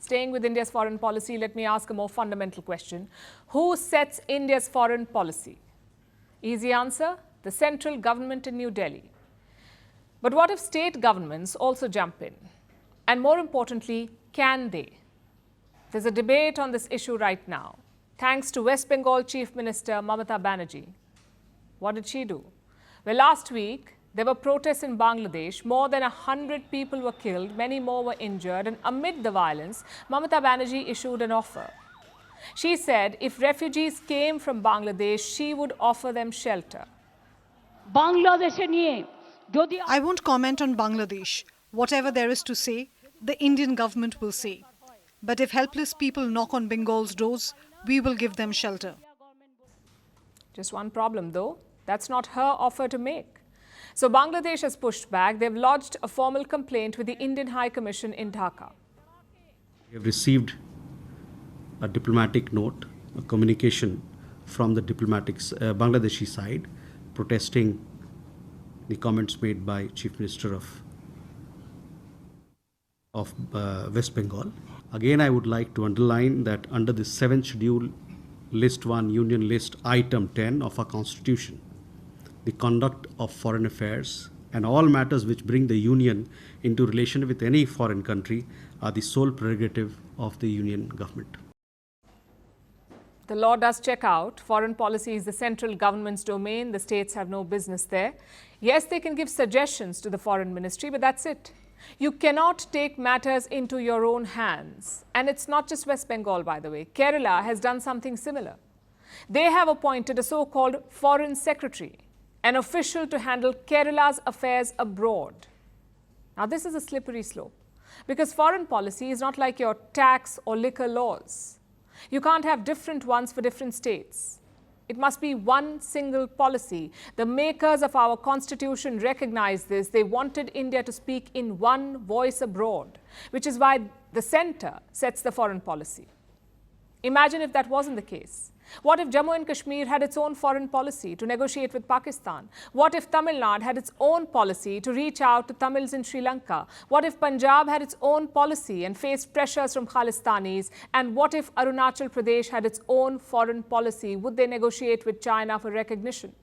Staying with India's foreign policy, let me ask a more fundamental question. Who sets India's foreign policy? Easy answer, the central government in New Delhi. But what if state governments also jump in? And more importantly, can they? There's a debate on this issue right now, thanks to West Bengal Chief Minister Mamata Banerjee. What did she do? Well, last week, there were protests in Bangladesh. More than 100 people were killed, many more were injured, and amid the violence, Mamata Banerjee issued an offer. She said if refugees came from Bangladesh, she would offer them shelter. I won't comment on Bangladesh. Whatever there is to say, the Indian government will say. But if helpless people knock on Bengal's doors, we will give them shelter. Just one problem, though. That's not her offer to make. So Bangladesh has pushed back. They've lodged a formal complaint with the Indian High Commission in Dhaka. We have received a diplomatic note, a communication from the Bangladeshi side protesting the comments made by Chief Minister of West Bengal. Again, I would like to underline that under the 7th Schedule, List 1, Union List, Item 10 of our Constitution, the conduct of foreign affairs and all matters which bring the Union into relation with any foreign country are the sole prerogative of the Union government. The law does check out. Foreign policy is the central government's domain. The states have no business there. Yes, they can give suggestions to the foreign ministry, but that's it. You cannot take matters into your own hands. And it's not just West Bengal, by the way. Kerala has done something similar. They have appointed a so-called foreign secretary, an official to handle Kerala's affairs abroad. Now, this is a slippery slope because foreign policy is not like your tax or liquor laws. You can't have different ones for different states. It must be one single policy. The makers of our constitution recognize this. They wanted India to speak in one voice abroad, which is why the center sets the foreign policy. Imagine if that wasn't the case. What if Jammu and Kashmir had its own foreign policy to negotiate with Pakistan? What if Tamil Nadu had its own policy to reach out to Tamils in Sri Lanka? What if Punjab had its own policy and faced pressures from Khalistanis? And what if Arunachal Pradesh had its own foreign policy? Would they negotiate with China for recognition?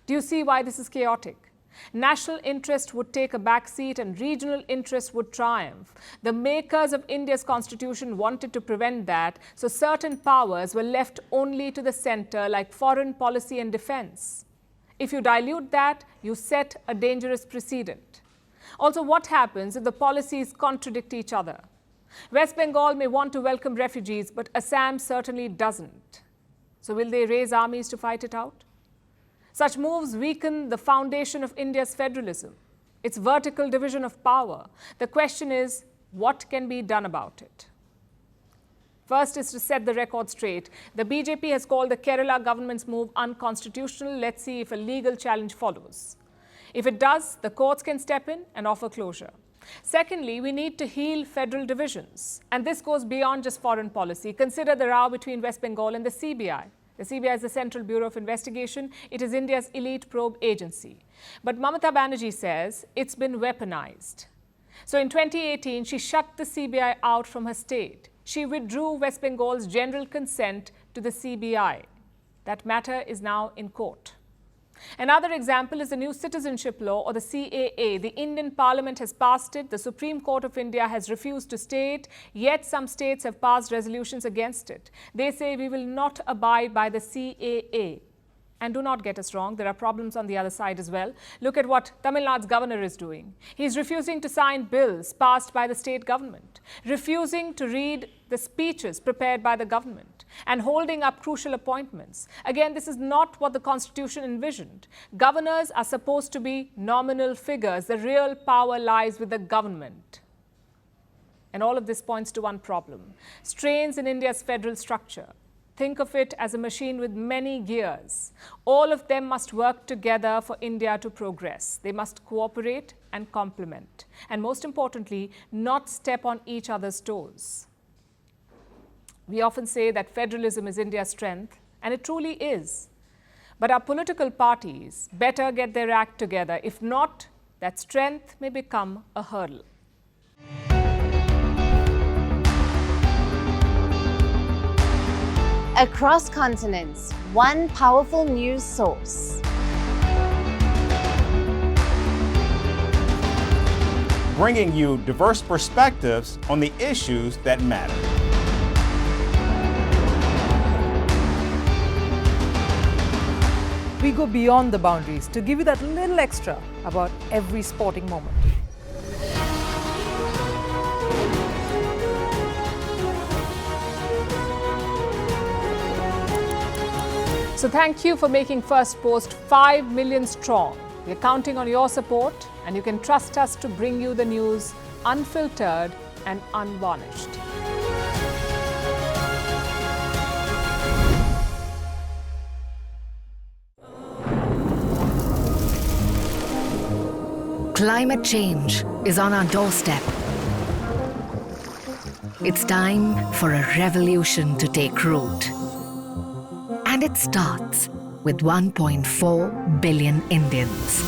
Do you see why this is chaotic? National interest would take a back seat and regional interest would triumph. The makers of India's constitution wanted to prevent that, so certain powers were left only to the center, like foreign policy and defense. If you dilute that, you set a dangerous precedent. Also, what happens if the policies contradict each other? West Bengal may want to welcome refugees, but Assam certainly doesn't. So will they raise armies to fight it out? Such moves weaken the foundation of India's federalism, its vertical division of power. The question is, what can be done about it? First is to set the record straight. The BJP has called the Kerala government's move unconstitutional. Let's see if a legal challenge follows. If it does, the courts can step in and offer closure. Secondly, we need to heal federal divisions. And this goes beyond just foreign policy. Consider the row between West Bengal and the CBI. The CBI is the Central Bureau of Investigation. It is India's elite probe agency. But Mamata Banerjee says it's been weaponized. So in 2018, she shut the CBI out from her state. She withdrew West Bengal's general consent to the CBI. That matter is now in court. Another example is the new citizenship law, or the CAA. The Indian Parliament has passed it. The Supreme Court of India has refused to stay it, yet some states have passed resolutions against it. They say we will not abide by the CAA. And do not get us wrong, there are problems on the other side as well. Look at what Tamil Nadu's governor is doing. He's refusing to sign bills passed by the state government, refusing to read the speeches prepared by the government, and holding up crucial appointments. Again, this is not what the Constitution envisioned. Governors are supposed to be nominal figures. The real power lies with the government. And all of this points to one problem: strains in India's federal structure. Think of it as a machine with many gears. All of them must work together for India to progress. They must cooperate and complement. And most importantly, not step on each other's toes. We often say that federalism is India's strength, and it truly is. But our political parties better get their act together. If not, that strength may become a hurdle. Across continents, one powerful news source. Bringing you diverse perspectives on the issues that matter. We go beyond the boundaries to give you that little extra about every sporting moment. So thank you for making Firstpost 5 million strong. We're counting on your support, and you can trust us to bring you the news unfiltered and unvarnished. Climate change is on our doorstep. It's time for a revolution to take root. And it starts with 1.4 billion Indians.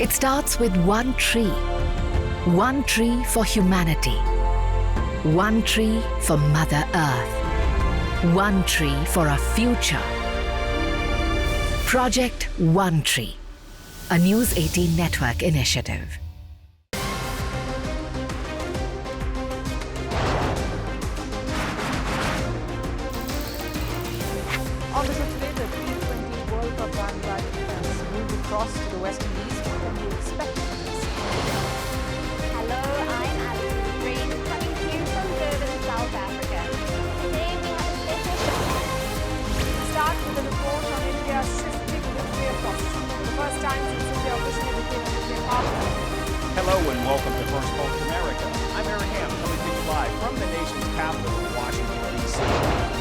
It starts with one tree for humanity, one tree for Mother Earth, one tree for our future. Project One Tree, a News 18 network initiative. On the show today, the T20 World Cup Vantage has moved across to the West Indies. What can you expect from this? Hello, I'm Alison Green, coming to you from Durban, South Africa. Today we have a special show. Start with a report on India's shifting nuclear posture. For the first time since India officially became a nuclear power. Hello and welcome to Firstpost America. I'm Aaron Ham, coming to you live from the nation's capital, Washington, D.C.